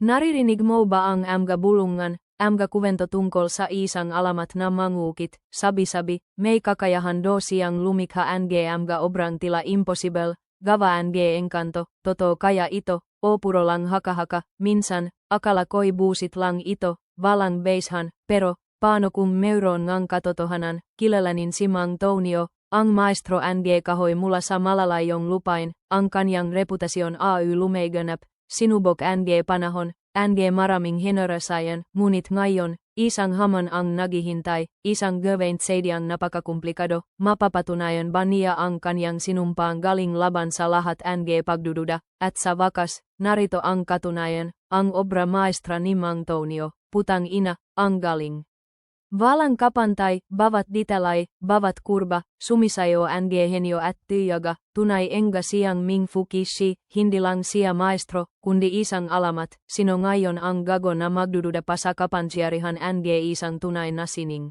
Naririnig mo ba ang mga bulungan, mga kuwento tungkol sa isang alamat na mangukit, sabi-sabi, may kakayahan do siyang lumikha ng mga obrang tila impossible, gawaan engkanto, totoo kaya ito, o puro lang haka-haka, minsan, akala ko'y busit lang ito, walang basehan, pero, paano kung mayroon ngang katotohanan, kilalanin si Mang Tonio, ang maestro ng kahoy mula sa malalayong lupain, ang kanyang reputasyon ay lumaganap. Sinubok ng panahon, ng maraming henerasayan, ngunit ngayon, isang hamon ang naghihintay, isang gawin sadyang napakakumplikado, mapapatunayan ba niya ang kanyang sinumpang galing laban sa lahat ng pagdududa, at sa wakas, narito ang katunayan, ang obra maestra ni Mang Tonio, putang ina, ang galing. Walang kapantay, bawat detalye, bawat kurba, sumisayo ang henyo at tiyaga, tunay enga siyang Ming Fukishi, hindi lang siya maestro, kundi isang alamat, sino ngayon ang gago na magdududa pa sa kapangyarihan ng isang tunay na sining.